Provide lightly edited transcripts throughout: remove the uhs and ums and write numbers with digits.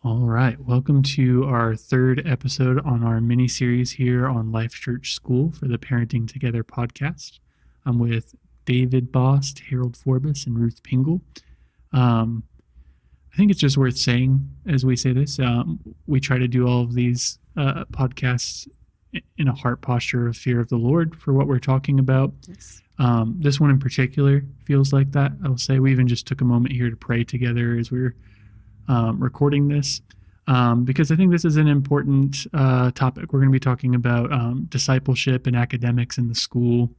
All right. Welcome to our third episode on our mini series here on Life Church School for the Parenting Together podcast. I'm with David Bost, Harold Forbes, and Ruth Pingle. I think it's just worth saying as we say this, we try to do all of these podcasts in a heart posture of fear of the Lord for what we're talking about. Yes. This one in particular feels like that. I'll say we even just took a moment here to pray together as we were recording this, because I think this is an important topic. We're going to be talking about discipleship and academics in the school.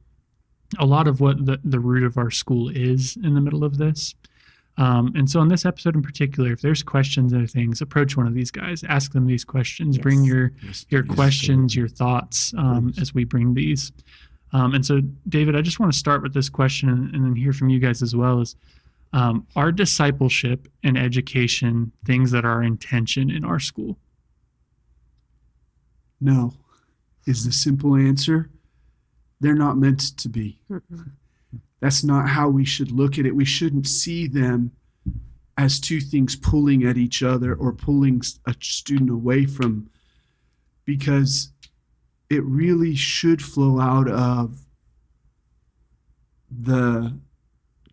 A lot of what the root of our school is in the middle of this. And so in this episode in particular, if there's questions or things, approach one of these guys, ask them these questions, Yes. bring your questions, your thoughts as we bring these. And so, David, I just want to start with this question and then hear from you guys as well. Are discipleship and education things that are in tension in our school? No, is the simple answer. They're not meant to be. Mm-mm. That's not how we should look at it. We shouldn't see them as two things pulling at each other or pulling a student away from, because it really should flow out of the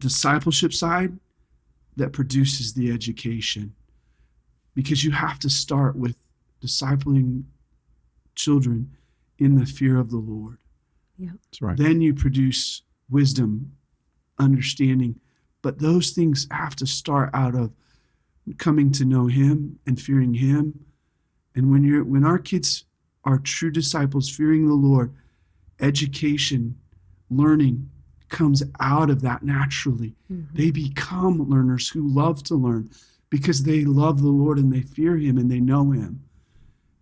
discipleship side that produces the education, because you have to start with discipling children in the fear of the Lord. Yeah, That's right. Then you produce wisdom, understanding, but those things have to start out of coming to know Him and fearing Him. And when our kids are true disciples, fearing the Lord, education, learning comes out of that naturally. Mm-hmm. They become learners who love to learn because they love the Lord and they fear Him and they know Him.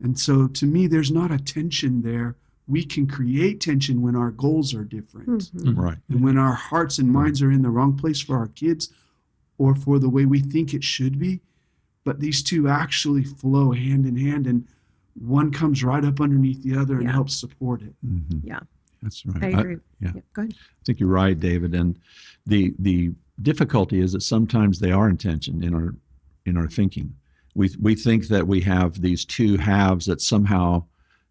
And so to me, there's not a tension there. We can create tension when our goals are different. Mhm. Right. And when our hearts and minds are in the wrong place for our kids or for the way we think it should be. But these two actually flow hand in hand, and one comes right up underneath the other and Yeah. helps support it. Mhm. Yeah, That's right. I agree. yeah. Go ahead. I think you're right, David. And the difficulty is that sometimes they are in tension in our thinking. We think that we have these two halves that somehow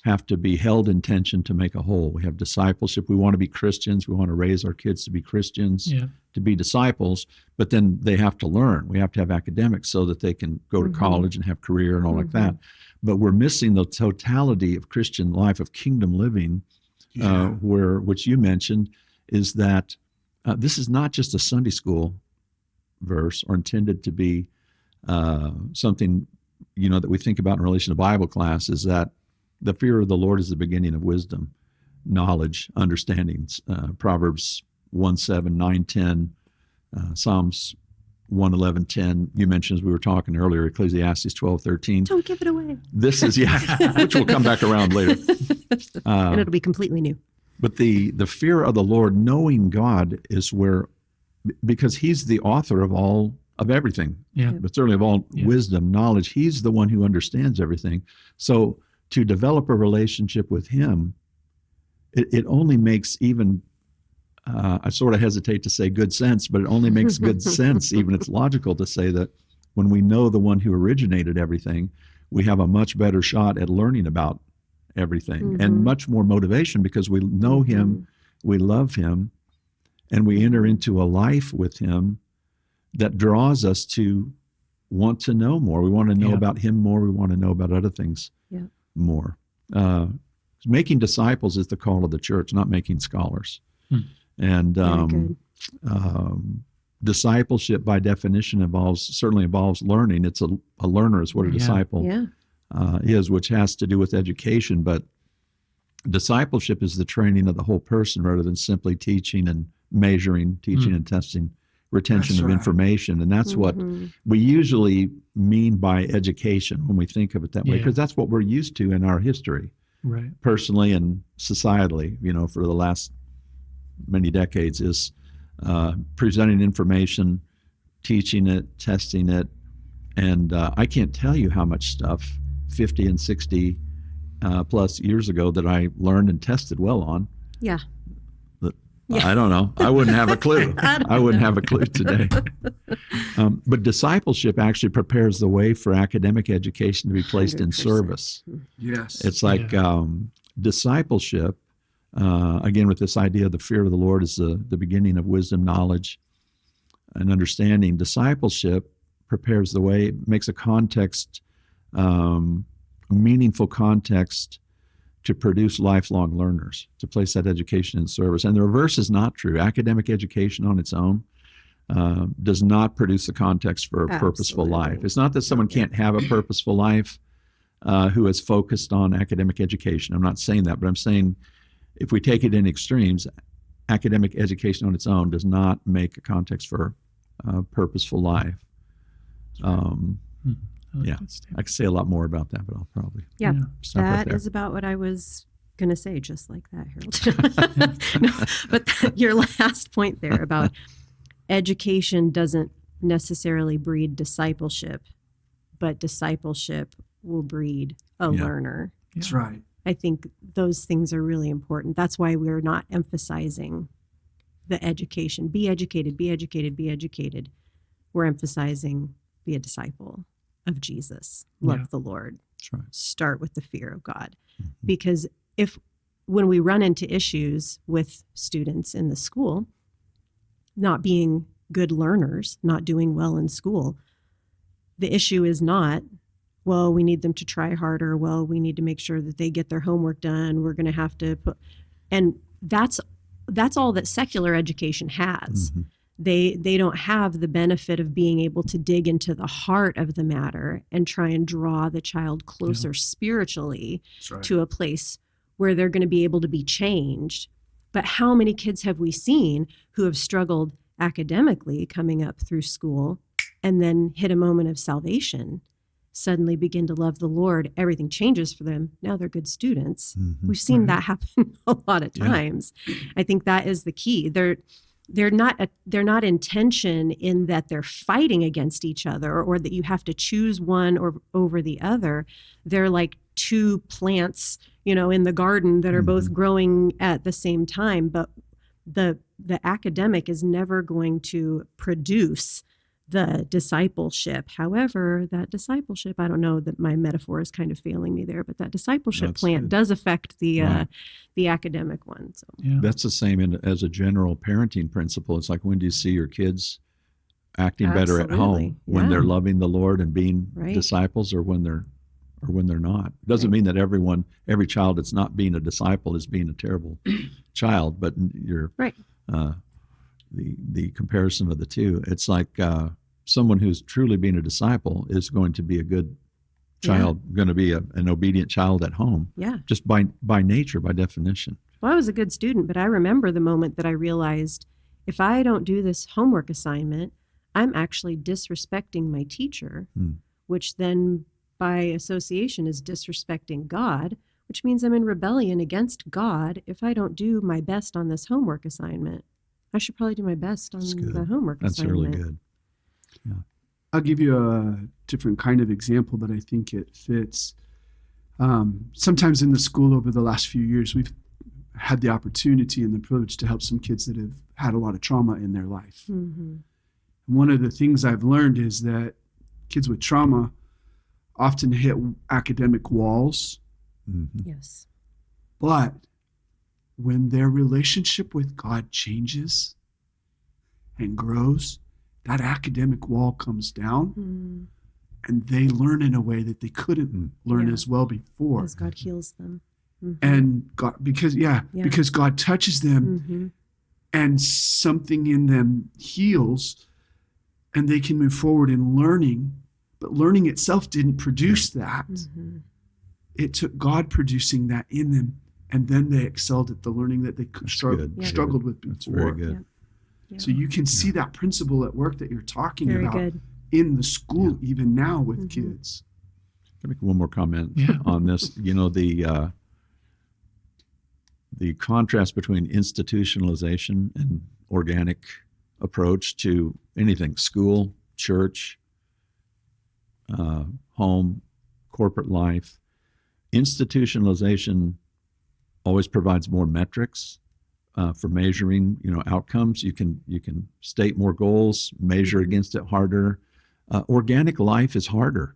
have to be held in tension to make a whole. We have discipleship. We want to be Christians. We want to raise our kids to be Christians, Yeah. to be disciples, but then they have to learn. We have to have academics so that they can go to Mhm. college and have career and all like Mhm. that. But we're missing the totality of Christian life, of kingdom living, which you mentioned, is that this is not just a Sunday school verse or intended to be something, that we think about in relation to Bible class, is that the fear of the Lord is the beginning of wisdom, knowledge, understanding. Proverbs 1:7, 9:10, Psalms 1:11-10. You mentioned, as we were talking earlier, Ecclesiastes 12:13. Don't give it away. This is, which will come back around later. And it'll be completely new. But the fear of the Lord, knowing God, is where, because He's the author of everything, Yeah. but certainly of all Yeah. wisdom, knowledge. He's the one who understands everything. So to develop a relationship with Him, it only makes even, I sort of hesitate to say good sense, but it only makes good sense. Even it's logical to say that when we know the one who originated everything, we have a much better shot at learning about everything and Mhm. much more motivation because we know Him, we love Him, and we enter into a life with Him that draws us to want to know more. We want to know Yeah. about Him more. We want to know about other things Yeah. more. Making disciples is the call of the church, not making scholars. Hmm. And Very good. discipleship, by definition, certainly involves learning. It's a learner is what a Yeah. disciple Yeah. is, which has to do with education. But discipleship is the training of the whole person rather than simply teaching and measuring, teaching and testing, retention That's of right. information. And that's what Mhm. we usually mean by education when we think of it that way, Yeah. because that's what we're used to in our history, Right. personally and societally, for the last many decades, is presenting information, teaching it, testing it. And I can't tell you how much stuff 50 and 60 plus years ago that I learned and tested well on. Yeah. Yeah. I don't know. I wouldn't have a clue. I wouldn't have a clue today. But discipleship actually prepares the way for academic education to be placed in 100%. service. Yes. It's like discipleship, again, with this idea of the fear of the Lord is the beginning of wisdom, knowledge, and understanding. Discipleship prepares the way, makes a context, a meaningful context to produce lifelong learners, to place that education in service. And the reverse is not true. Academic education on its own does not produce the context for a purposeful life. It's not that someone can't have a purposeful life who is focused on academic education. I'm not saying that, but I'm saying if we take it in extremes, academic education on its own does not make a context for a purposeful life. Yeah, I could say a lot more about that, but I'll probably stop right That there. is about what I was going to say, just like that, Harold. No, but your last point there about education doesn't necessarily breed discipleship, but discipleship will breed a learner. That's right. I think those things are really important. That's why we're not emphasizing the education. Be educated, be educated, be educated. We're emphasizing be a disciple of Jesus. Love the Lord. That's right. Start with the fear of God. Because when we run into issues with students in the school, not being good learners, not doing well in school, the issue is not, well, we need them to try harder. Well, we need to make sure that they get their homework done. We're going to have to put, and that's all that secular education has. They don't have the benefit of being able to dig into the heart of the matter and try and draw the child closer spiritually to a place where they're going to be able to be changed. But how many kids have we seen who have struggled academically coming up through school and then hit a moment of salvation, suddenly begin to love the Lord, everything changes for them. Now they're good students. We've seen that happen a lot of times. I think that is the key. They're not in tension in that they're fighting against each other or that you have to choose one or over the other. They're like two plants, in the garden that are both growing at the same time. But the academic is never going to produce the discipleship. However, that discipleship, I don't know that my metaphor is kind of failing me there, but that discipleship plant does affect the academic one. So That's the same as a general parenting principle. It's like, when do you see your kids acting better at home? When they're loving the Lord and being disciples, or when they're not. It doesn't mean that every child that's not being a disciple is being a terrible child, but you're the comparison of the two. It's like someone who's truly being a disciple is going to be a good child, going to be an obedient child at home. Yeah. Just by nature, by definition. Well, I was a good student, but I remember the moment that I realized if I don't do this homework assignment, I'm actually disrespecting my teacher, which then by association is disrespecting God, which means I'm in rebellion against God if I don't do my best on this homework assignment. I should probably do my best on the homework assignment. That's really good. Yeah. I'll give you a different kind of example, but I think it fits. Sometimes in the school over the last few years, we've had the opportunity and the privilege to help some kids that have had a lot of trauma in their life. And one of the things I've learned is that kids with trauma often hit academic walls. Yes. But when their relationship with God changes and grows, that academic wall comes down and they learn in a way that they couldn't learn as well before. As God heals them. And God, because God touches them and something in them heals and they can move forward in learning, but learning itself didn't produce that. It took God producing that in them, and then they excelled at the learning that they struggled with before. That's very good. So you can see that principle at work that you're talking Very about good. in the school, even now with kids. Can I make one more comment on this? The contrast between institutionalization and organic approach to anything, school, church, home, corporate life. Institutionalization always provides more metrics, for measuring, outcomes. You can state more goals, measure against it harder. Organic life is harder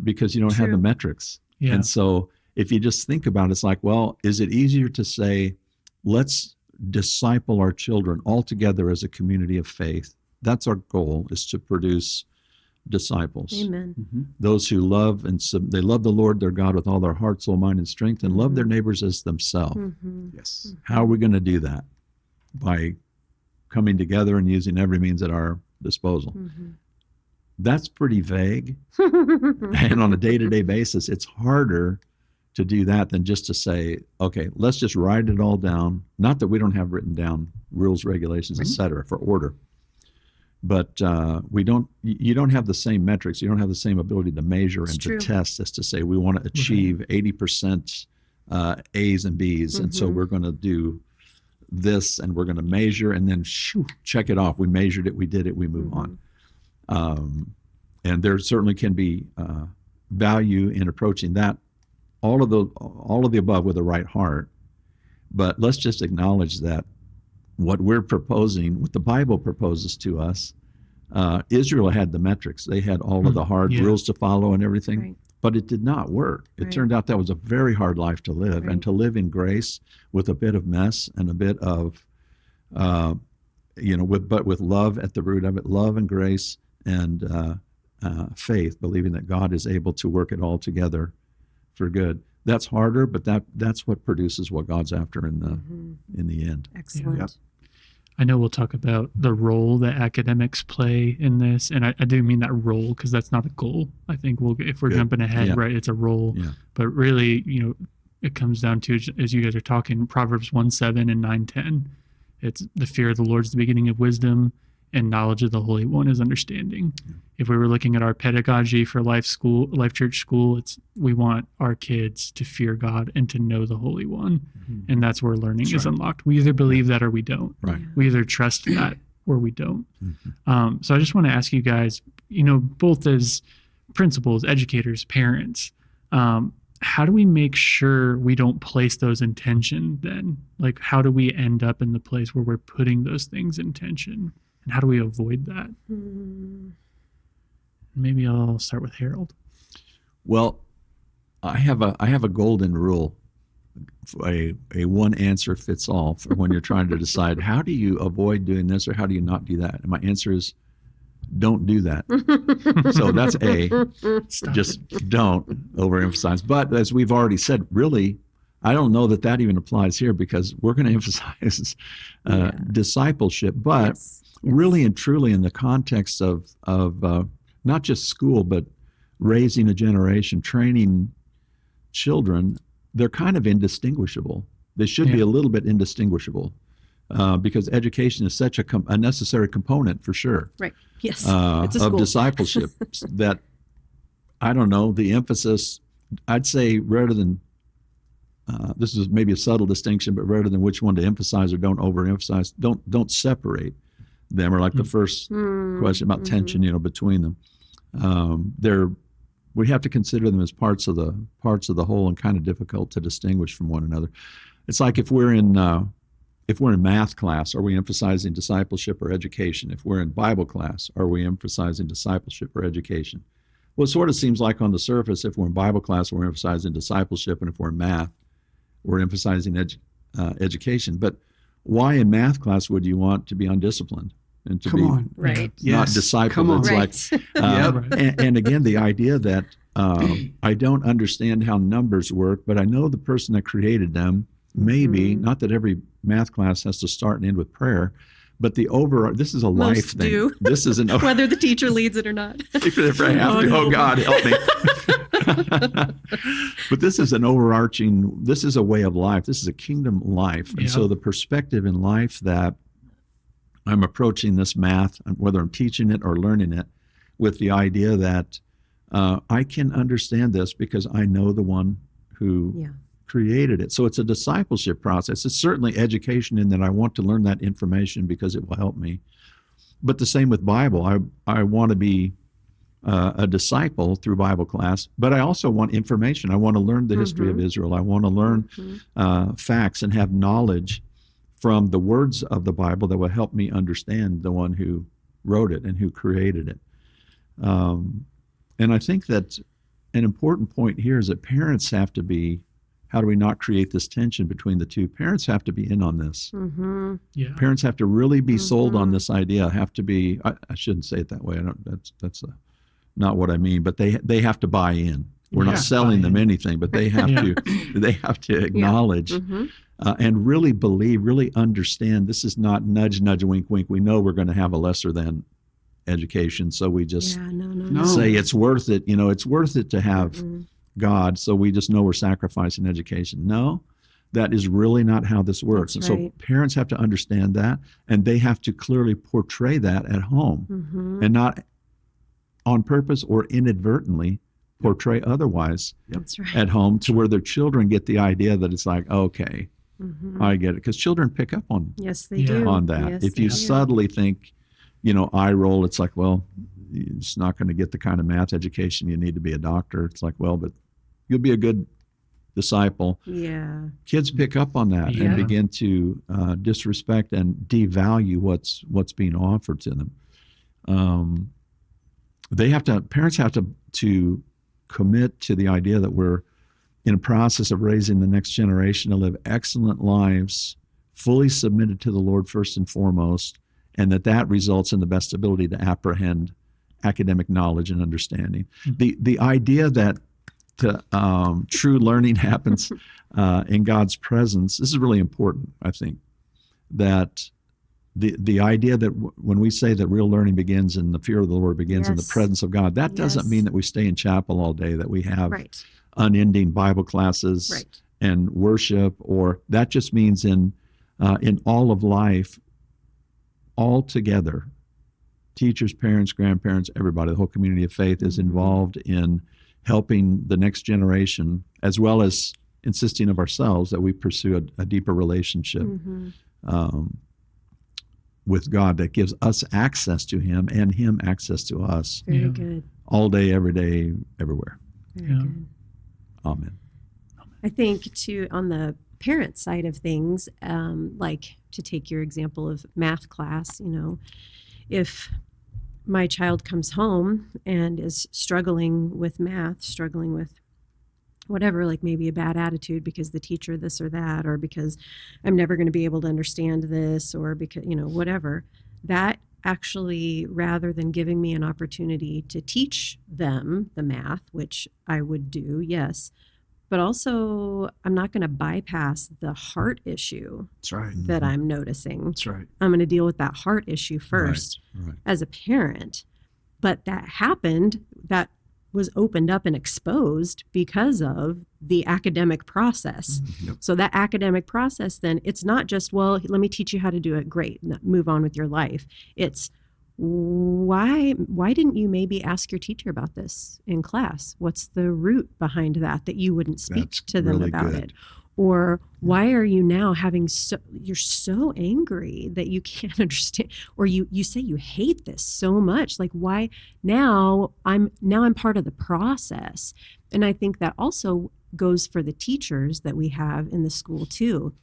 because you don't have the metrics. Yeah. And so if you just think about it, it's like, well, is it easier to say, let's disciple our children all together as a community of faith? That's our goal, is to produce disciples. Amen. Mm-hmm. Those who love they love the Lord their God with all their heart, soul, mind, and strength, and love their neighbors as themselves. Mm-hmm. Yes. How are we going to do that? By coming together and using every means at our disposal. Mm-hmm. That's pretty vague. And on a day-to-day basis, it's harder to do that than just to say, okay, let's just write it all down. Not that we don't have written down rules, regulations, et cetera, for order. But you don't have the same metrics. You don't have the same ability to measure and to test as to say, we want to achieve 80% A's and B's. And so we're going to do this, and we're going to measure, and then check it off. We measured it, we did it, we move on. And there certainly can be value in approaching that, all of the above with the right heart. But let's just acknowledge that what we're proposing, what the Bible proposes to us, Israel had the metrics. They had all of the hard rules to follow and everything, but it did not work. It turned out that was a very hard life to live, and to live in grace with a bit of mess and a bit of, with love at the root of it, love and grace and faith, believing that God is able to work it all together for good. That's harder, but that's what produces what God's after in the end. Excellent. Yep. I know we'll talk about the role that academics play in this, and I do mean that role because that's not a goal. I think if we're jumping ahead, right, it's a role. Yeah. But really, it comes down to, as you guys are talking, Proverbs 1:7 and 9:10. It's the fear of the Lord is the beginning of wisdom, and knowledge of the Holy One is understanding. If we were looking at our pedagogy for Life Church School, we want our kids to fear God and to know the Holy One. And that's where learning is unlocked. We either believe that or we don't. Right. We either trust that or we don't. So I just want to ask you guys, both as principals, educators, parents, how do we make sure we don't place those in tension then? Like, how do we end up in the place where we're putting those things in tension? And how do we avoid that? Maybe I'll start with Harold. Well, I have a golden rule, a one answer fits all for when you're trying to decide how do you avoid doing this or how do you not do that. And my answer is don't do that. So that's just don't overemphasize. But as we've already said, really, I don't know that even applies here because we're going to emphasize discipleship, but really and truly in the context of not just school, but raising a generation, training children, they're kind of indistinguishable. They should be a little bit indistinguishable because education is such a necessary component for sure. Right. Yes. Of discipleship that, I don't know, the emphasis, I'd say rather than, this is maybe a subtle distinction, but rather than which one to emphasize or don't overemphasize, don't separate them, or like the first question about tension, between them. We have to consider them as parts of the whole and kind of difficult to distinguish from one another. It's like if we're in math class, are we emphasizing discipleship or education? If we're in Bible class, are we emphasizing discipleship or education? Well, it sort of seems like on the surface, if we're in Bible class, we're emphasizing discipleship, and if we're in math, we're emphasizing education. But why in math class would you want to be undisciplined and to right? not discipled? It's like, and again, the idea that I don't understand how numbers work, but I know the person that created them. Maybe not that every math class has to start and end with prayer, but this is a life thing. Do. This is whether the teacher leads it or not. If I have to, oh God, help me. But this is this is a way of life. This is a kingdom life. And so the perspective in life that I'm approaching this math, whether I'm teaching it or learning it, with the idea that I can understand this because I know the one who created it. So it's a discipleship process. It's certainly education in that I want to learn that information because it will help me. But the same with Bible. I want to be a disciple through Bible class, but I also want information. I want to learn the history of Israel. I want to learn facts and have knowledge from the words of the Bible that will help me understand the one who wrote it and who created it. And I think that an important point here is that parents have to be, how do we not create this tension between the two? Parents have to be in on this. Mm-hmm. Yeah. Parents have to really be sold on this idea, have to be, I shouldn't say it that way. That's not what I mean, but they have to buy in. We're Yeah, not selling buy them in. anything, but they have Yeah. they have to acknowledge Mm-hmm. and really believe, really understand this is not nudge, nudge, wink, wink. We know we're going to have a lesser than education, so we just No. say it's worth it. It's worth it to have Mm-mm. God, so we just know we're sacrificing education. No, that is really not how this works. That's And so right. parents have to understand that, and they have to clearly portray that at home Mm-hmm. and not on purpose or inadvertently portray otherwise That's right. at home, to where their children get the idea that it's like, okay, Mm-hmm. I get it. Because children pick up on Yes, they Yeah. do. on that. Yes, If they you do. subtly think, eye roll, it's like, well, it's not going to get the kind of math education you need to be a doctor. It's like, well, but you'll be a good disciple. Yeah. Kids pick up on that Yeah. and begin to disrespect and devalue what's being offered to them. Parents have to commit to the idea that we're in a process of raising the next generation to live excellent lives, fully submitted to the Lord first and foremost, and that results in the best ability to apprehend academic knowledge and understanding. The idea that true learning happens in God's presence, this is really important, I think, that the idea that when we say that real learning begins and the fear of the Lord begins in the Yes. presence of God, that doesn't Yes. mean that we stay in chapel all day, that we have Right. unending Bible classes Right. and worship, or that just means in all of life, all together, teachers, parents, grandparents, everybody, the whole community of faith is involved in helping the next generation, as well as insisting of ourselves that we pursue a deeper relationship Mm-hmm. with God that gives us access to Him and Him access to us Very Yeah. good. all day, every day, everywhere. Very Yeah. good. Amen. I think too, on the parent side of things, like to take your example of math class, if my child comes home and is struggling with math, struggling with whatever, like maybe a bad attitude because the teacher this or that, or because I'm never going to be able to understand this, or because, whatever, that actually, rather than giving me an opportunity to teach them the math, which I would do, yes, but also I'm not going to bypass the heart issue That's right. that I'm noticing. That's right. I'm going to deal with that heart issue first Right. as a parent. But that happened, that was opened up and exposed because of the academic process. Yep. So that academic process, then it's not just, well, let me teach you how to do it. Great. Move on with your life. It's why didn't you maybe ask your teacher about this in class? What's the root behind that you wouldn't speak That's to them really about good. it? Or why are you now you're so angry that you can't understand, or you say you hate this so much, like why now I'm part of the process. And I think that also goes for the teachers that we have in the school too,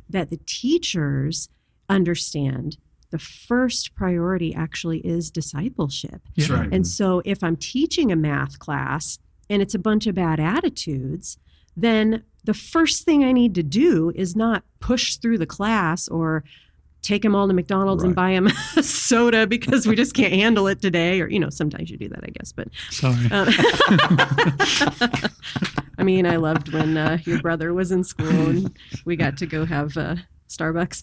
that the teachers understand the first priority actually is discipleship. That's right. And so if I'm teaching a math class and it's a bunch of bad attitudes, then the first thing I need to do is not push through the class or take them all to McDonald's and buy them a soda because we just can't handle it today. Or, sometimes you do that, I guess. But Sorry. I mean, I loved when your brother was in school and we got to go have Starbucks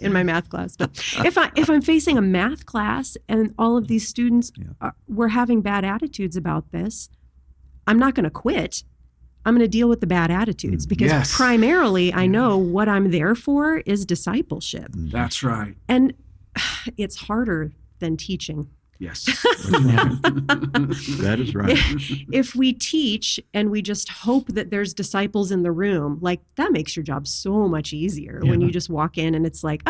in my math class. But if I'm facing a math class and all of these students were having bad attitudes about this, I'm not going to quit. I'm going to deal with the bad attitudes because Yes. primarily I know what I'm there for is discipleship. That's right. And it's harder than teaching. Yes. That is right. If we teach and we just hope that there's disciples in the room, like that makes your job so much easier when Yeah. you just walk in and it's like,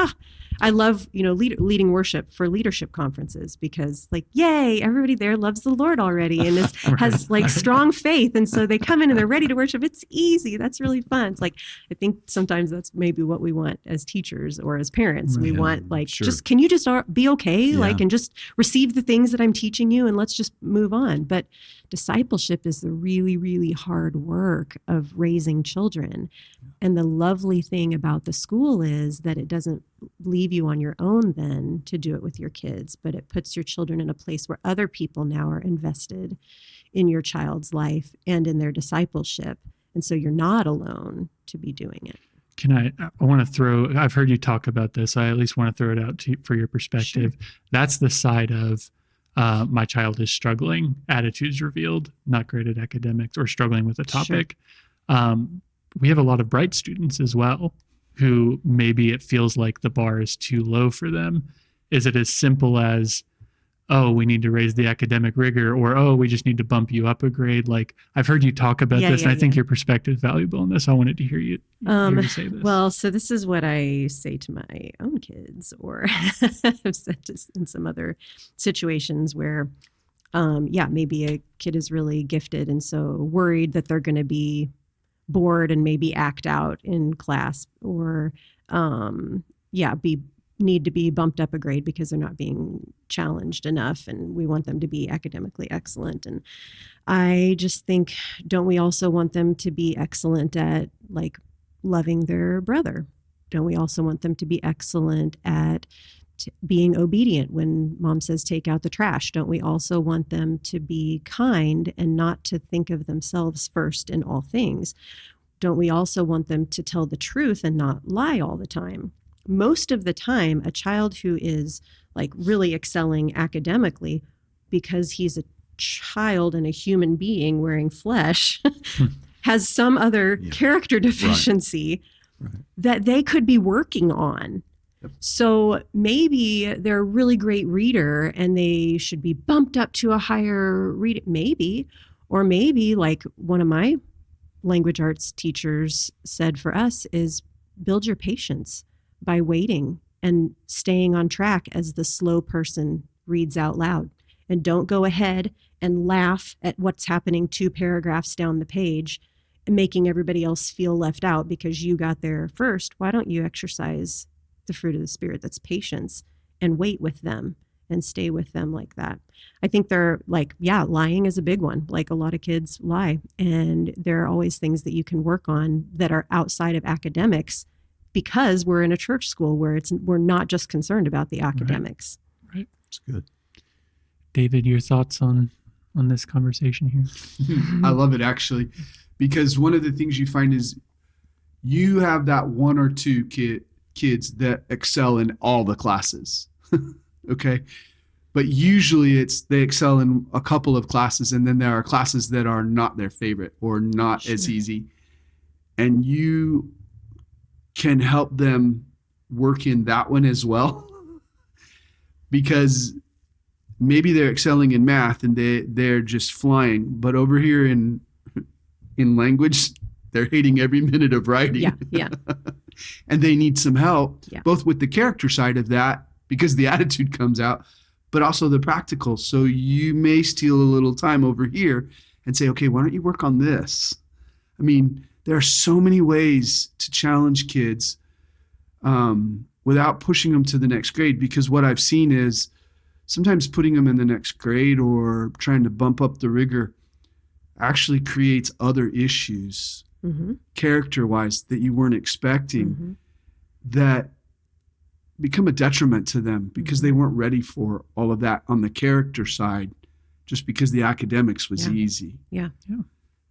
I love, leading worship for leadership conferences because like, yay, everybody there loves the Lord already and has like strong faith. And so they come in and they're ready to worship. It's easy. That's really fun. It's like, I think sometimes that's maybe what we want as teachers or as parents. We want like, can you just be okay? Like, and just receive the things that I'm teaching you and let's just move on. But discipleship is the really, really hard work of raising children. And the lovely thing about the school is that it doesn't leave you on your own then to do it with your kids, but it puts your children in a place where other people now are invested in your child's life and in their discipleship. And so you're not alone to be doing it. I want to I've heard you talk about this. I at least want to throw it out for your perspective. Sure. That's the side of my child is struggling, attitudes revealed, not great at academics or struggling with a topic. Sure. We have a lot of bright students as well who maybe it feels like the bar is too low for them. Is it as simple as, oh, we need to raise the academic rigor, or, oh, we just need to bump you up a grade? Like, I've heard you talk about this, and I think your perspective is valuable in this. I wanted to hear you say this. Well, so this is what I say to my own kids, or I've said this in some other situations where, maybe a kid is really gifted and so worried that they're going to be bored and maybe act out in class, or need to be bumped up a grade because they're not being challenged enough and we want them to be academically excellent. And I just think, don't we also want them to be excellent at like loving their brother? Don't we also want them to be excellent at being obedient when mom says take out the trash? Don't we also want them to be kind and not to think of themselves first in all things? Don't we also want them to tell the truth and not lie all the time? Most of the time, a child who is like really excelling academically because he's a child and a human being wearing flesh has some other character deficiency that they could be working on. So maybe they're a really great reader and they should be bumped up to a higher read, maybe. Or maybe like one of my language arts teachers said for us is build your patience by waiting and staying on track as the slow person reads out loud. And don't go ahead and laugh at what's happening 2 paragraphs down the page and making everybody else feel left out because you got there first. Why don't you exercise the fruit of the Spirit, that's patience, and wait with them and stay with them like that? I think they're like, lying is a big one. Like a lot of kids lie. And there are always things that you can work on that are outside of academics because we're in a church school where we're not just concerned about the academics. Right. That's good. David, your thoughts on this conversation here? I love it actually, because one of the things you find is you have that 1 or 2 kids that excel in all the classes. Okay. But usually they excel in a couple of classes, and then there are classes that are not their favorite or not as easy. And you can help them work in that one as well. Because maybe they're excelling in math and they're just flying, but over here in language, they're hating every minute of writing. Yeah. And they need some help, both with the character side of that, because the attitude comes out, but also the practical. So you may steal a little time over here and say, okay, why don't you work on this? I mean, there are so many ways to challenge kids without pushing them to the next grade, because what I've seen is sometimes putting them in the next grade or trying to bump up the rigor actually creates other issues, character-wise, that you weren't expecting, that become a detriment to them because they weren't ready for all of that on the character side, just because the academics was easy. Yeah.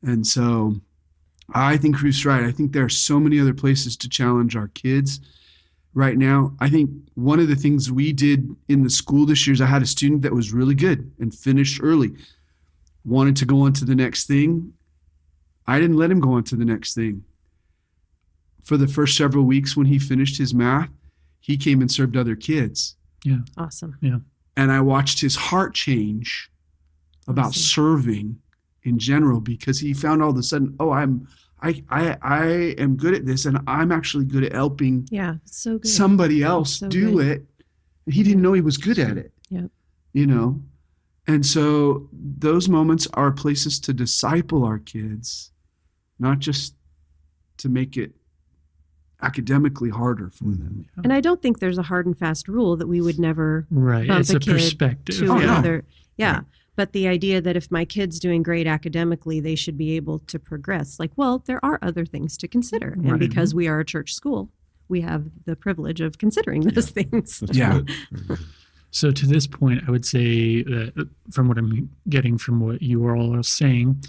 And so I think Ruth's right. I think there are so many other places to challenge our kids right now. I think one of the things we did in the school this year is I had a student that was really good and finished early, wanted to go on to the next thing. I didn't let him go on to the next thing. For the first several weeks when he finished his math, he came and served other kids. Yeah. Awesome. Yeah. And I watched his heart change about serving in general, because he found all of a sudden, I I am good at this, and I'm actually good at helping Yeah, so good. somebody else So do good. it. And he didn't know he was good at it. Yeah. You know? And so those moments are places to disciple our kids, not just to make it academically harder for them. And I don't think there's a hard and fast rule that we would never Right. bump It's a a kid perspective. to Oh, no. another. Yeah. Right. But the idea that if my kid's doing great academically, they should be able to progress. Like, well, there are other things to consider. And Right. because we are a church school, we have the privilege of considering those things. That's Yeah. good. Very good. So to this point, I would say that from what I'm getting from what you are all saying,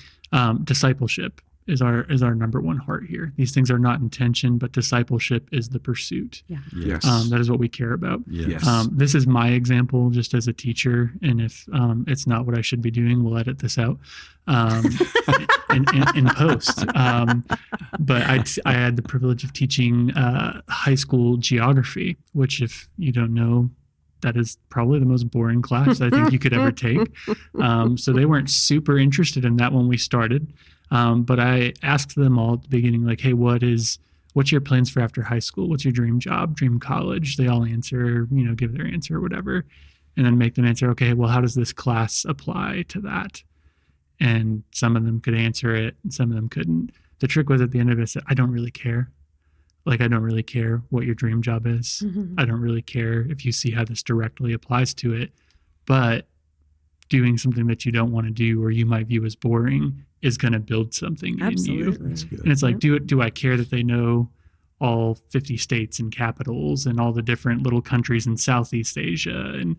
discipleship is our number one heart here. These things are not intention, but discipleship is the pursuit. Yes. That is what we care about. Yes. This is my example just as a teacher, and if it's not what I should be doing, we'll edit this out in post. But I had the privilege of teaching high school geography, which, if you don't know, that is probably the most boring class I think you could ever take. So they weren't super interested in that when we started. But I asked them all at the beginning, like, hey, what's your plans for after high school? What's your dream job, dream college? They all answer, give their answer or whatever, and then make them answer, okay, well, how does this class apply to that? And some of them could answer it and some of them couldn't. The trick was at the end of it, I said, I don't really care. Like, I don't really care what your dream job is. I don't really care if you see how this directly applies to it. But doing something that you don't want to do or you might view as boring is going to build something in you. Absolutely. That's good. And it's like, do I care that they know all 50 states and capitals and all the different little countries in Southeast Asia? And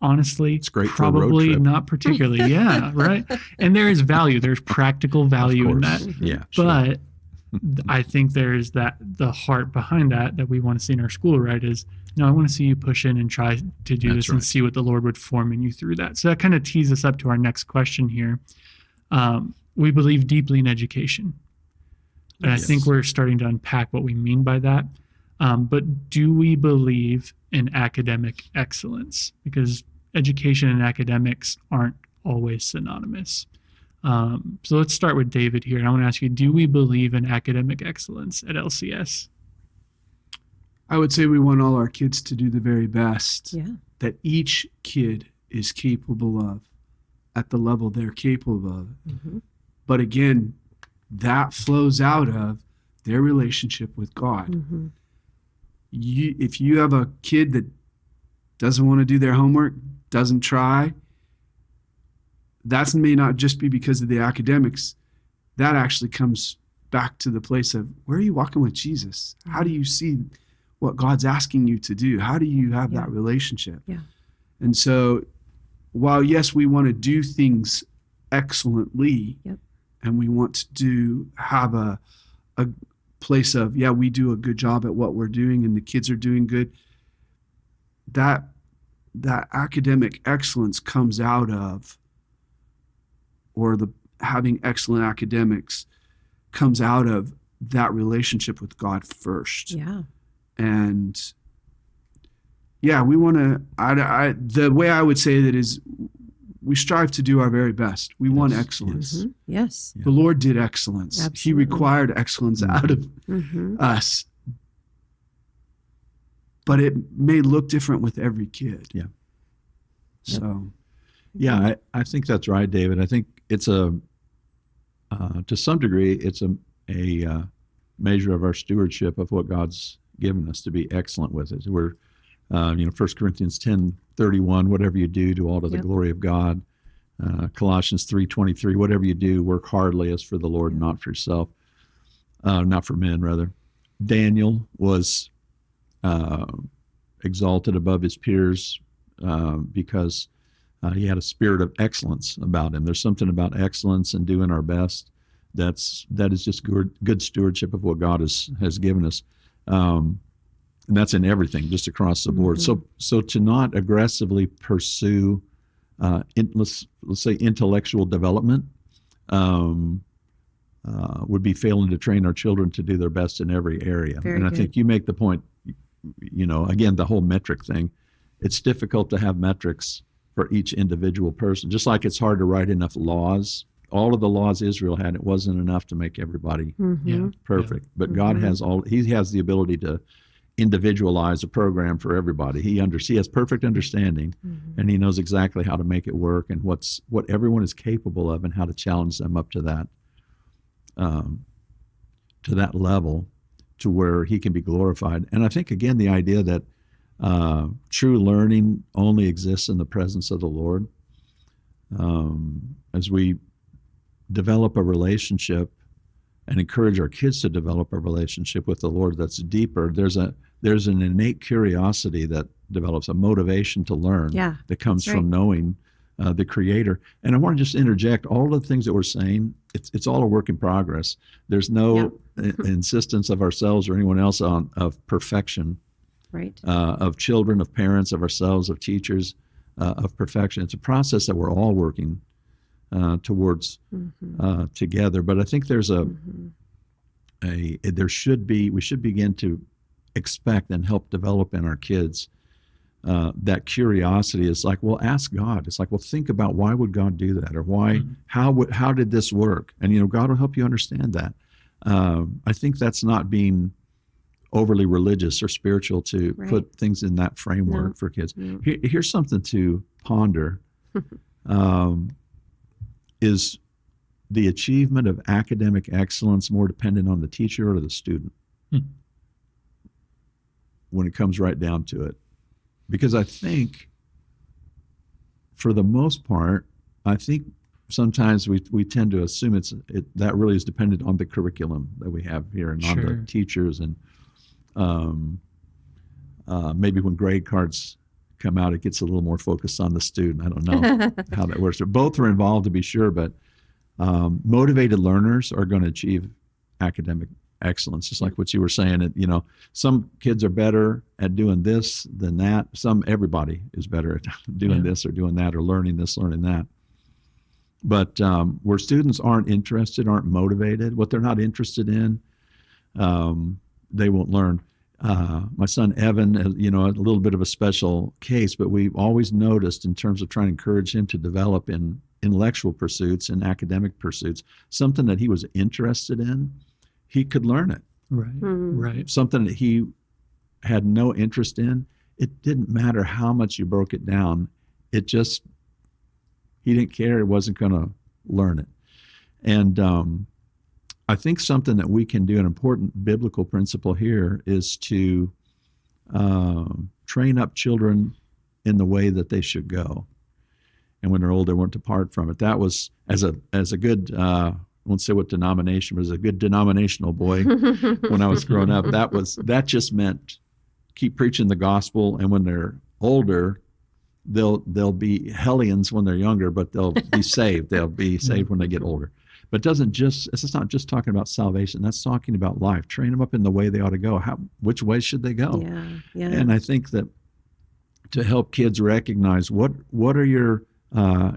honestly, It's great for a road probably trip. not particularly. Yeah, right. And there is value. There's practical value in that. Yeah. sure. But I think there's the heart behind that we want to see in our school, right? Is, no, I want to see you push in and try to do That's this and right. see what the Lord would form in you through that. So that kind of tees us up to our next question here. We believe deeply in education. And I Yes. think we're starting to unpack what we mean by that. But do we believe in academic excellence? Because education and academics aren't always synonymous. So let's start with David here. And I want to ask you, do we believe in academic excellence at LCS? I would say we want all our kids to do the very best Yeah. that each kid is capable of at the level they're capable of. Mm-hmm. But again, that flows out of their relationship with God. Mm-hmm. If you have a kid that doesn't want to do their homework, doesn't try, that may not just be because of the academics. That actually comes back to the place of, where are you walking with Jesus? How do you see what God's asking you to do? How do you have that relationship? Yeah. And so while, yes, we want to do things excellently, Yep. and we want to have a place of, yeah, we do a good job at what we're doing and the kids are doing good, that academic excellence comes out of, or the having excellent academics comes out of that relationship with God first. Yeah. And yeah, we want to, the way I would say that is, we strive to do our very best. We want Yes, excellence. Mm-hmm. Yes. The Lord did excellence. He Absolutely. required excellence out of Mm-hmm. us. But it may look different with every kid. Yeah. So, Yeah, I think that's right, David. I think it's to some degree, it's a measure of our stewardship of what God's given us to be excellent with it. We're, 1 Corinthians 10:31, whatever you do all to the Yep. glory of God. Colossians 3:23, whatever you do, work heartily as for the Lord, not for yourself, not for men, rather. Daniel was exalted above his peers because he had a spirit of excellence about him. There's something about excellence and doing our best that is just good stewardship of what God has given us, and that's in everything, just across the board. Mm-hmm. So to not aggressively pursue, let's say, intellectual development, would be failing to train our children to do their best in every area. Very and I good. think you make the point. Again, the whole metric thing. It's difficult to have metrics for each individual person, just like it's hard to write enough laws all of the laws Israel had, it wasn't enough to make everybody Yeah. perfect. But God has he has the ability to individualize a program for everybody. He has perfect understanding, and he knows exactly how to make it work and what everyone is capable of and how to challenge them up to that level to where he can be glorified. And I think, again, the idea that true learning only exists in the presence of the Lord. As we develop a relationship and encourage our kids to develop a relationship with the Lord that's deeper, there's an innate curiosity that develops, a motivation to learn that comes from knowing the Creator. And I want to just interject, all the things that we're saying, it's all a work in progress. There's no insistence of ourselves or anyone else of perfection, of children, of parents, of ourselves, of teachers, of perfection. It's a process that we're all working towards together. But I think there's we should begin to expect and help develop in our kids that curiosity. Is like, well, ask God. It's like, well, think about, why would God do that, or why how did this work? And God will help you understand that. I think that's not being overly religious or spiritual to put things in that framework for kids. Here's something to ponder. Is the achievement of academic excellence more dependent on the teacher or the student? When it comes right down to it. Because I think, for the most part, I think sometimes we tend to assume that really is dependent on the curriculum that we have here and on the teachers. And maybe when grade cards come out, it gets a little more focused on the student. I don't know how that works. Both are involved, to be sure, but motivated learners are going to achieve academic excellence, just like what you were saying. Some kids are better at doing this than that. Everybody is better at doing this or doing that, or learning this, learning that. But where students aren't interested, aren't motivated, what they're not interested in, they won't learn. My son Evan, a little bit of a special case, but we've always noticed, in terms of trying to encourage him to develop in intellectual pursuits and academic pursuits, something that he was interested in, he could learn it. Right. Something that he had no interest in, it didn't matter how much you broke it down. He didn't care. He wasn't going to learn it. And I think something that we can do, an important biblical principle here, is to train up children in the way that they should go. And when they're old, they won't depart from it. That was, as a good, I won't say what denomination, but as a good denominational boy when I was growing up, that just meant keep preaching the gospel. And when they're older, they'll be hellions when they're younger, but they'll be saved. They'll be saved when they get older. But it's not just talking about salvation. That's talking about life. Train them up in the way they ought to go. Which way should they go? Yeah. And I think that to help kids recognize what are your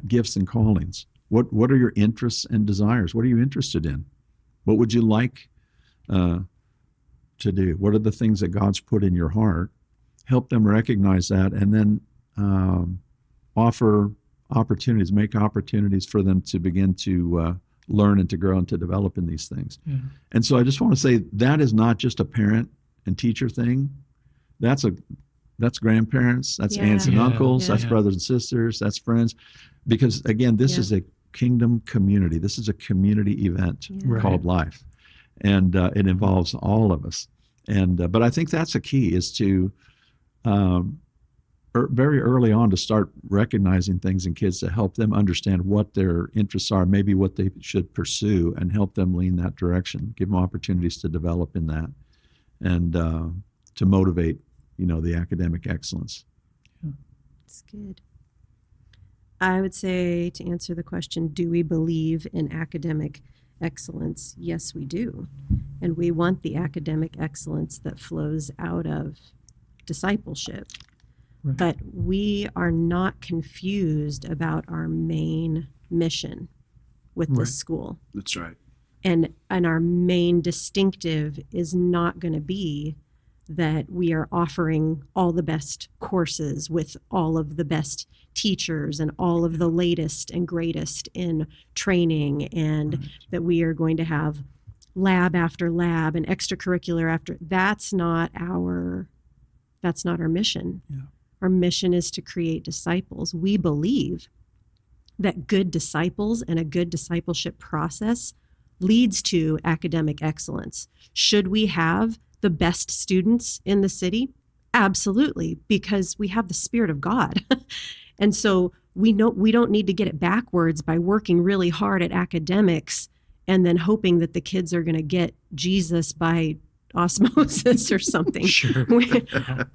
gifts and callings, what are your interests and desires? What are you interested in? What would you like to do? What are the things that God's put in your heart? Help them recognize that, and then offer opportunities, make opportunities for them to begin to learn and to grow and to develop in these things. And so I just want to say, that is not just a parent and teacher thing. That's grandparents, that's aunts and uncles, that's brothers and sisters, that's friends. Because again, this is a kingdom community. This is a community event called life. And it involves all of us. And but I think that's a key, is to very early on to start recognizing things in kids to help them understand what their interests are, maybe what they should pursue, and help them lean that direction. Give them opportunities to develop in that, and to motivate, the academic excellence. That's good. I would say, to answer the question, do we believe in academic excellence? Yes, we do. And we want the academic excellence that flows out of discipleship. Right. But we are not confused about our main mission with this school. That's right. And our main distinctive is not going to be that we are offering all the best courses with all of the best teachers and all of the latest and greatest in training, and that we are going to have lab after lab and extracurricular after. That's not our mission. Yeah. Our mission is to create disciples. We believe that good disciples and a good discipleship process leads to academic excellence. Should we have the best students in the city? Absolutely, because we have the Spirit of God. And so we know we don't need to get it backwards by working really hard at academics and then hoping that the kids are going to get Jesus by osmosis or something. Sure.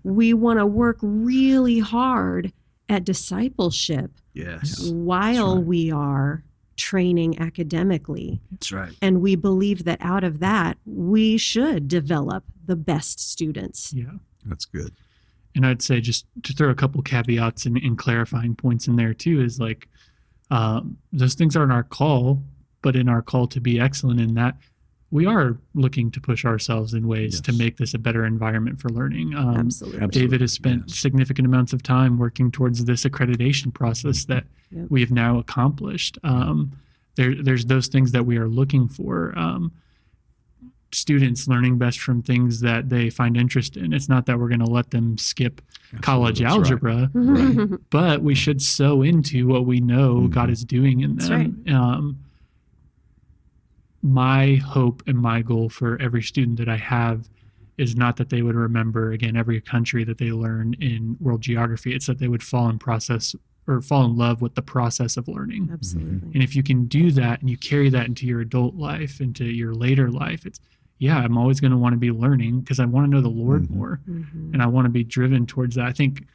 We want to work really hard at discipleship Yes. while right. we are training academically. That's right. And we believe that out of that, we should develop the best students. Yeah. That's good. And I'd say, just to throw a couple caveats and clarifying points in there too, is like those things aren't our call, but in our call to be excellent in that, we are looking to push ourselves in ways to Yes. make this a better environment for learning. Absolutely. David has spent Yes. significant amounts of time working towards this accreditation process that Yep. we have now accomplished. There's those things that we are looking for. Students learning best from things that they find interest in. It's not that we're going to let them skip college That's right. algebra, Right. but we should sow into what we know Mhm. God is doing in That's them. My hope and my goal for every student that I have is not that they would remember, again, every country that they learn in world geography. It's that they would fall in love with the process of learning. Absolutely. And if you can do that and you carry that into your adult life, into your later life, I'm always going to want to be learning because I want to know the Lord Mhm. more. Mhm. And I want to be driven towards that. I think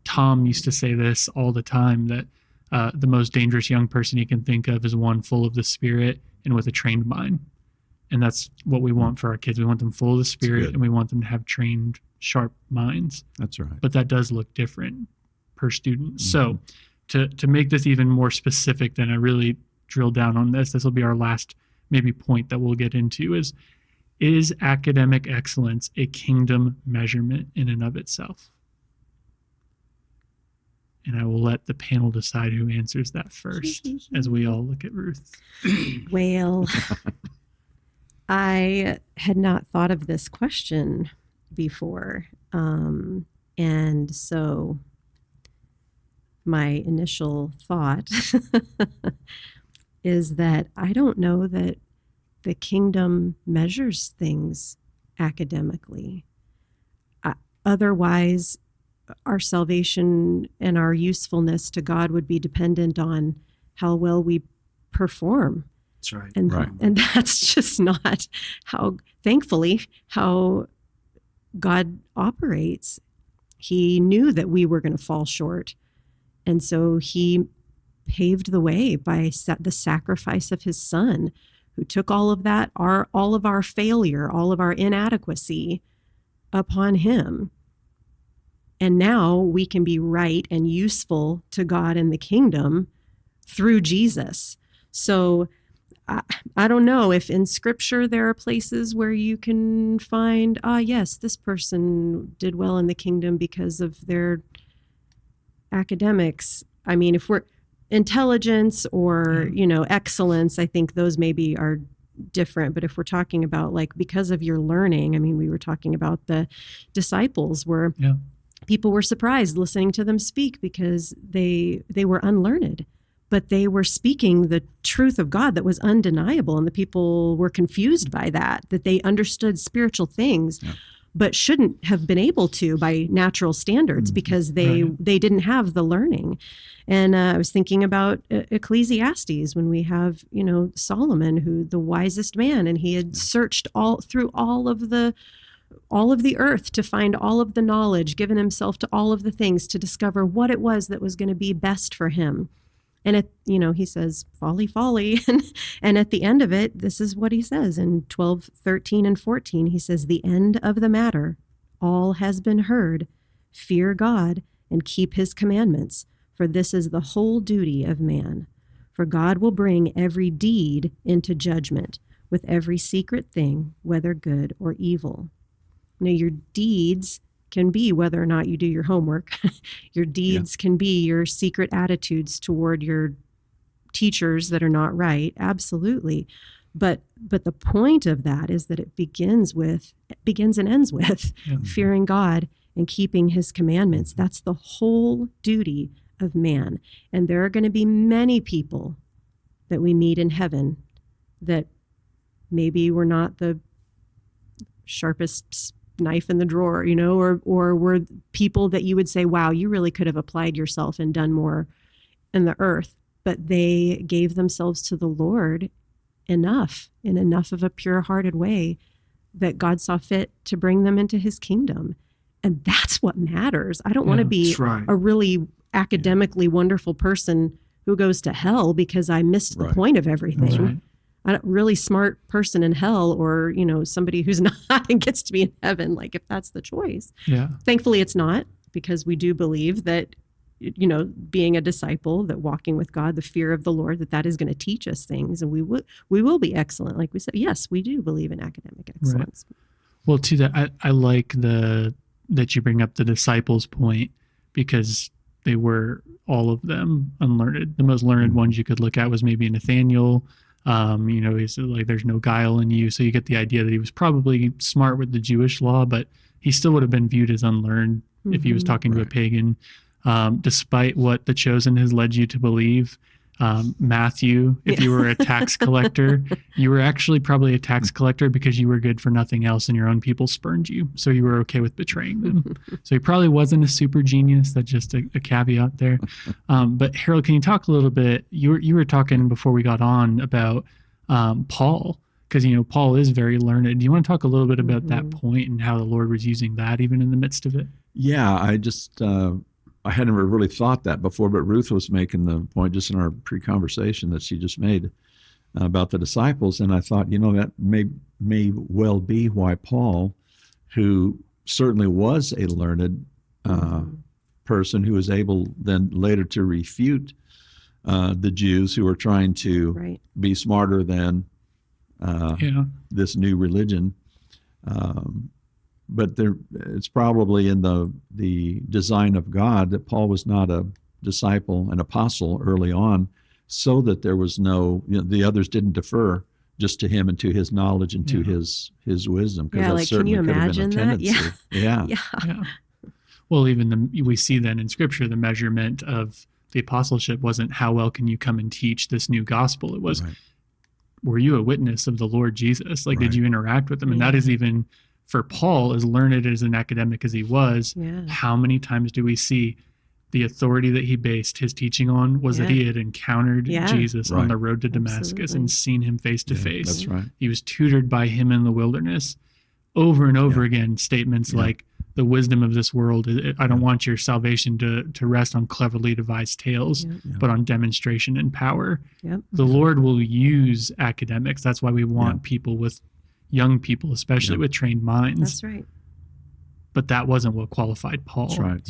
Tom used to say this all the time, that the most dangerous young person he can think of is one full of the Spirit and with a trained mind. And that's what we want for our kids. We want them full of the Spirit good. and we want them to have trained, sharp minds. That's right. But that does look different per student. So to make this even more specific than I really drill down on this will be our last maybe point that we'll get into is academic excellence a kingdom measurement in and of itself? And I will let the panel decide who answers that first as we all look at Ruth. Well, I had not thought of this question before. And so my initial thought is that I don't know that the kingdom measures things academically. Otherwise, our salvation and our usefulness to God would be dependent on how well we perform. That's right. And, Right. and that's just not thankfully, how God operates. He knew that we were going to fall short. And so he paved the way by the sacrifice of his son, who took all of that, all of our failure, all of our inadequacy upon him. And now we can be right and useful to God and the kingdom through Jesus. So I don't know if in scripture there are places where you can find, yes, this person did well in the kingdom because of their academics. I mean, if we're intelligence or, excellence, I think those maybe are different. But if we're talking about like because of your learning, I mean, we were talking about the disciples where people were surprised listening to them speak because they were unlearned, but they were speaking the truth of God that was undeniable. And the people were confused by that they understood spiritual things, but shouldn't have been able to by natural standards because they didn't have the learning. And I was thinking about Ecclesiastes when we have, Solomon, who the wisest man, and he had searched through all of the earth to find all of the knowledge, given himself to all of the things to discover what it was that was going to be best for him. And he says, folly, folly. And at the end of it, this is what he says in 12, 13, and 14. He says, the end of the matter, all has been heard. Fear God and keep his commandments, for this is the whole duty of man. For God will bring every deed into judgment with every secret thing, whether good or evil. Your deeds can be whether or not you do your homework. Your deeds can be your secret attitudes toward your teachers that are not right. Absolutely. But the point of that is that it begins and ends with fearing God and keeping his commandments. That's the whole duty of man. And there are going to be many people that we meet in heaven that maybe were not the sharpest knife in the drawer, or were people that you would say, wow, you really could have applied yourself and done more in the earth. But they gave themselves to the Lord in enough of a pure-hearted way that God saw fit to bring them into his kingdom. And that's what matters. I don't want to be a really academically wonderful person who goes to hell because I missed the point of everything. That's right. A really smart person in hell, or somebody who's not and gets to be in heaven, like if that's the choice. Yeah. Thankfully it's not, because we do believe that being a disciple, that walking with God, the fear of the Lord, that is going to teach us things, and we will be excellent. Like we said, yes, we do believe in academic excellence. Right. Well, to that, I like that you bring up the disciples point, because they were, all of them, unlearned. The most learned ones you could look at was maybe Nathaniel. He's like, there's no guile in you. So you get the idea that he was probably smart with the Jewish law, but he still would have been viewed as unlearned if he was talking to a pagan. Despite what the chosen has led you to believe. Matthew, if you were a tax collector, you were actually probably a tax collector because you were good for nothing else and your own people spurned you. So you were okay with betraying them. So he probably wasn't a super genius. That's just a caveat there. But Harold, can you talk a little bit? You were talking before we got on about Paul, because Paul is very learned. Do you want to talk a little bit about that point and how the Lord was using that even in the midst of it? Yeah, I hadn't really thought that before, but Ruth was making the point just in our pre-conversation that she just made about the disciples, and I thought, that may well be why Paul, who certainly was a learned person who was able then later to refute the Jews who were trying to be smarter than this new religion. But it's probably in the design of God that Paul was not a disciple, an apostle early on, so that there was the others didn't defer just to him and to his knowledge and to his wisdom. Yeah, like, can you imagine that? Yeah. Well, even we see then in Scripture, the measurement of the apostleship wasn't how well can you come and teach this new gospel. It was, were you a witness of the Lord Jesus? Like, did you interact with him? And that is even... For Paul, as learned as an academic as he was, how many times do we see the authority that he based his teaching on was that he had encountered Jesus on the road to Damascus and seen him face to face. That's right. He was tutored by him in the wilderness. Over and over again, statements like, the wisdom of this world, I don't want your salvation to rest on cleverly devised tales, but on demonstration and power. The Lord will use academics. That's why we want people with young people, especially with trained minds. That's right. But that wasn't what qualified Paul. That's right.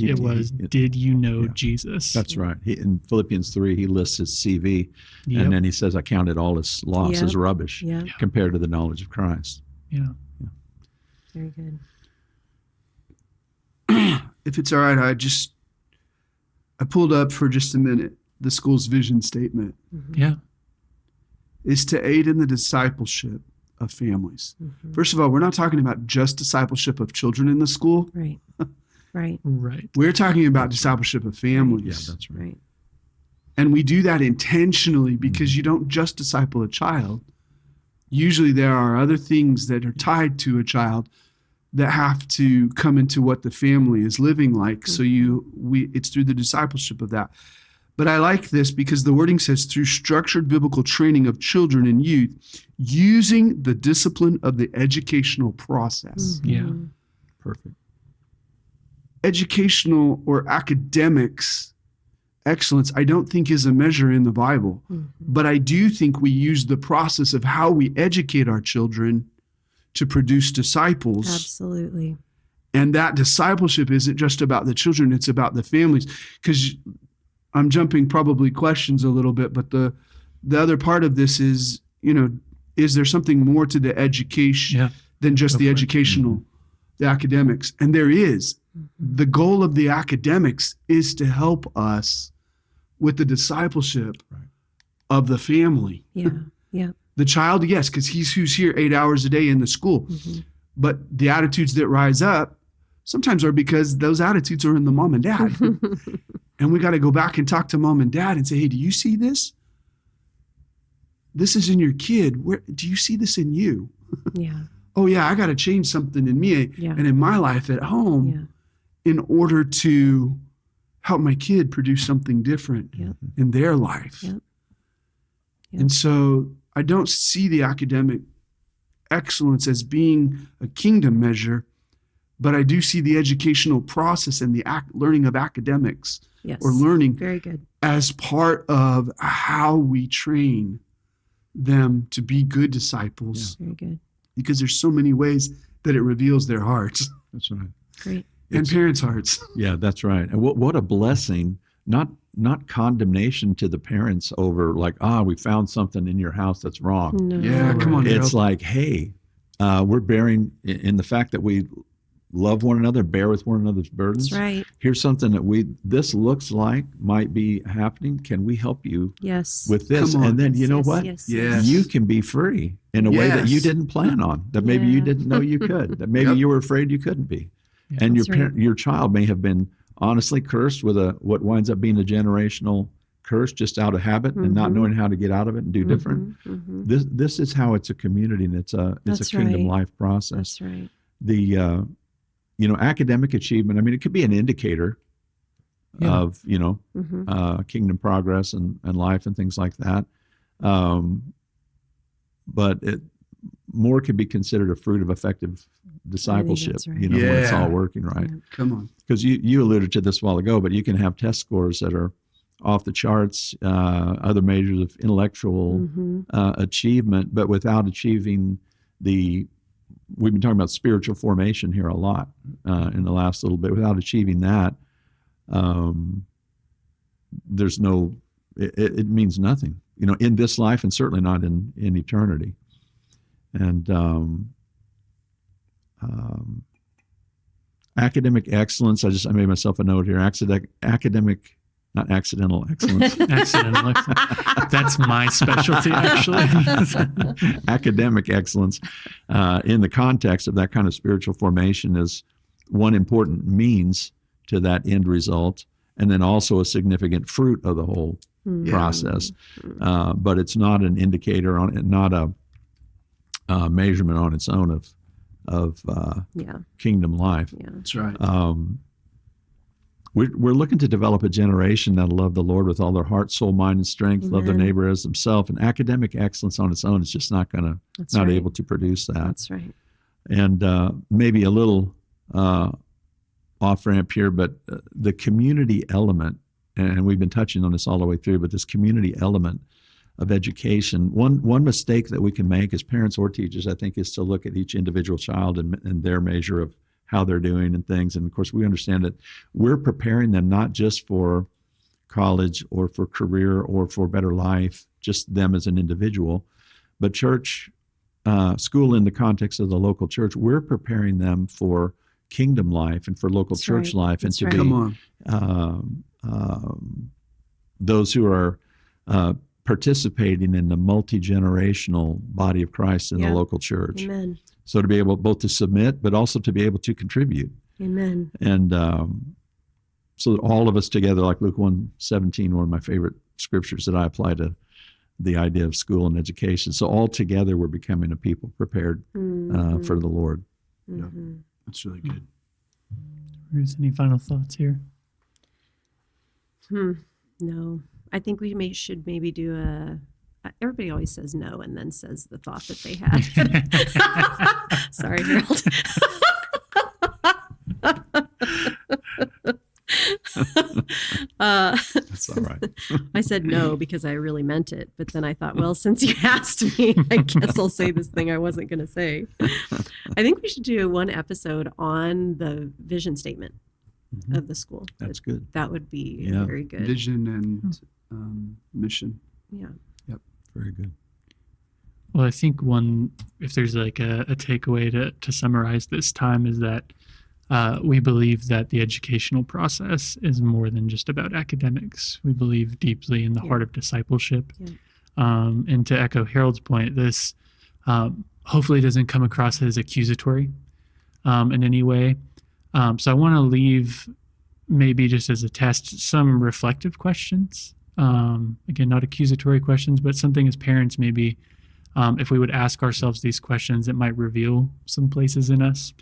Did you know Jesus? That's right. In Philippians 3, he lists his CV, and then he says, I counted all his loss as rubbish compared to the knowledge of Christ. Yeah. Very good. If it's all right, I pulled up for just a minute the school's vision statement. Yeah. Is to aid in the discipleship of families. First of all, we're not talking about just discipleship of children in the school. Right. We're talking about discipleship of families. Yeah, that's right. And we do that intentionally because you don't just disciple a child. Usually there are other things that are tied to a child that have to come into what the family is living like. So it's through the discipleship of that. But I like this because the wording says, through structured biblical training of children and youth, using the discipline of the educational process. Yeah. Perfect. Educational or academics excellence, I don't think is a measure in the Bible. But I do think we use the process of how we educate our children to produce disciples. Absolutely. And that discipleship isn't just about the children, it's about the families. Because I'm jumping probably questions a little bit, but the other part of this is, is there something more to the education than just the educational the academics. And there is. Mm-hmm. The goal of the academics is to help us with the discipleship Right. of the family. Yeah. Yeah. The child, yes, because he's who's here 8 hours a day in the school. Mm-hmm. But the attitudes that rise up sometimes are because those attitudes are in the mom and dad. And we got to go back and talk to mom and dad and say, hey, do you see this? This is in your kid. Where do you see this in you? Yeah. Oh, yeah, I got to change something in me Yeah. and in my life at home Yeah. in order to help my kid produce something different Yeah. in their life. Yeah. Yeah. And so I don't see the academic excellence as being a kingdom measure, but I do see the educational process and the learning of academics Yes. or learning Very good. as part of how we train them to be good disciples, Very good. because there's so many ways that it reveals their hearts That's right. Great. and parents' hearts. Yeah, that's right. And what a blessing, not condemnation to the parents over like, we found something in your house that's wrong. No. Yeah, come on. It's Dale. like, hey, we're bearing in the fact that we love one another, bear with one another's burdens. That's right. Here's something that this looks like might be happening. Can we help you Yes. with this? Come on. And then you know Yes, what? Yes. Yes. You can be free in a way that you Yes. didn't plan on, that maybe you Yeah. didn't know you could, that maybe Yep. you were afraid you couldn't be. Yeah. And That's right. your child may have been honestly cursed with what winds up being a generational curse just out of habit and not Mhm. knowing how to get out of it and do different. Mhm. This is how it's a community, and it's a That's kingdom right. life process. That's right. The academic achievement, I mean, it could be an indicator Yeah. of Mm-hmm. kingdom progress and life and things like that, but it more could be considered a fruit of effective discipleship, that's right. when it's Yeah. all working right. Yeah. Come on. Because you alluded to this a while ago, but you can have test scores that are off the charts, other measures of intellectual Mm-hmm. achievement, but without achieving we've been talking about spiritual formation here a lot in the last little bit. Without achieving that, there's it means nothing, in this life and certainly not in eternity. And academic excellence, I made myself a note here, academic, not accidental excellence. Accidental excellence. That's my specialty, actually. Academic excellence in the context of that kind of spiritual formation is one important means to that end result, and then also a significant fruit of the whole process. But it's not an indicator on it, not a measurement on its own of Yeah. kingdom life. Yeah. That's right. We're looking to develop a generation that'll love the Lord with all their heart, soul, mind, and strength, love their Amen. neighbor as themselves. And academic excellence on its own is just not That's not right. able to produce that. That's right. And maybe a little off ramp here, but the community element, and we've been touching on this all the way through, but this community element of education, one mistake that we can make as parents or teachers, I think, is to look at each individual child and their measure of how they're doing and things. And of course, we understand that we're preparing them not just for college or for career or for better life, just them as an individual, but church, school in the context of the local church, we're preparing them for kingdom life and for local That's church right. life, That's and to right. Come be on. Those who are participating in the multi-generational body of Christ in Yeah. the local church. Amen. So to be able both to submit, but also to be able to contribute. Amen. And so that all of us together, like Luke 1:17, one of my favorite scriptures that I apply to the idea of school and education. So all together we're becoming a people prepared for the Lord. Mhm. That's really good. Bruce, any final thoughts here? No, I think we should maybe do everybody always says no and then says the thought that they had. Sorry, Harold. That's all right. I said no because I really meant it. But then I thought, well, since you asked me, I guess I'll say this thing I wasn't going to say. I think we should do one episode on the vision statement of the school. That's good. That would be Yeah. very good. Vision and mission. Yeah. Very good. Well, I think if there's like a takeaway to summarize this time, is that we believe that the educational process is more than just about academics. We believe deeply in the heart of discipleship. Yeah. And to echo Harold's point, this hopefully doesn't come across as accusatory in any way. So I want to leave, maybe just as a test, some reflective questions. Again, not accusatory questions, but something as parents, maybe if we would ask ourselves these questions, it might reveal some places in us.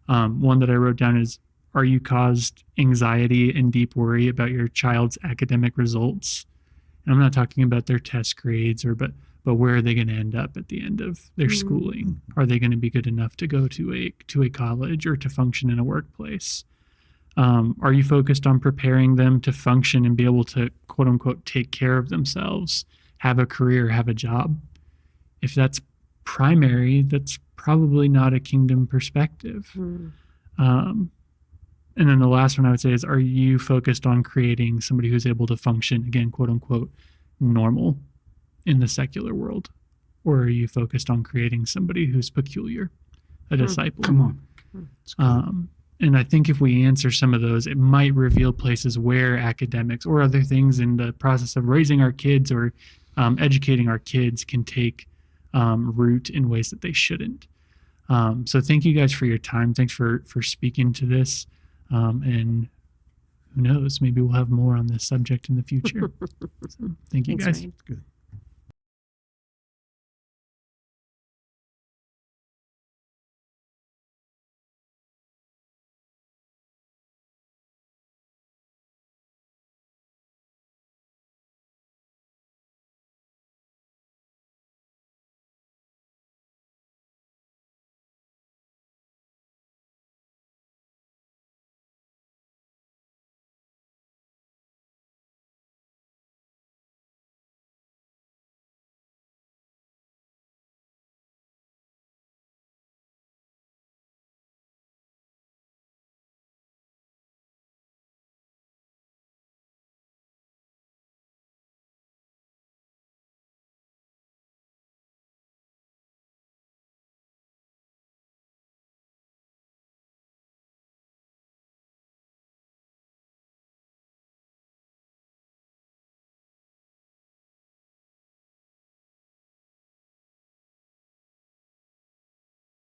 One that I wrote down is, are you caused anxiety and deep worry about your child's academic results? And I'm not talking about their test grades, but where are they going to end up at the end of their schooling? Are they going to be good enough to go to a college or to function in a workplace? Are you focused on preparing them to function and be able to, quote unquote, take care of themselves, have a career, have a job? If that's primary, that's probably not a kingdom perspective. And then the last one I would say is, are you focused on creating somebody who's able to function, again, quote unquote, normal in the secular world? Or are you focused on creating somebody who's peculiar, a disciple? Come on. And I think if we answer some of those, it might reveal places where academics or other things in the process of raising our kids or educating our kids can take root in ways that they shouldn't. So thank you guys for your time. Thanks for speaking to this. And who knows, maybe we'll have more on this subject in the future. So thank you, Thanks, guys. Ryan. Good.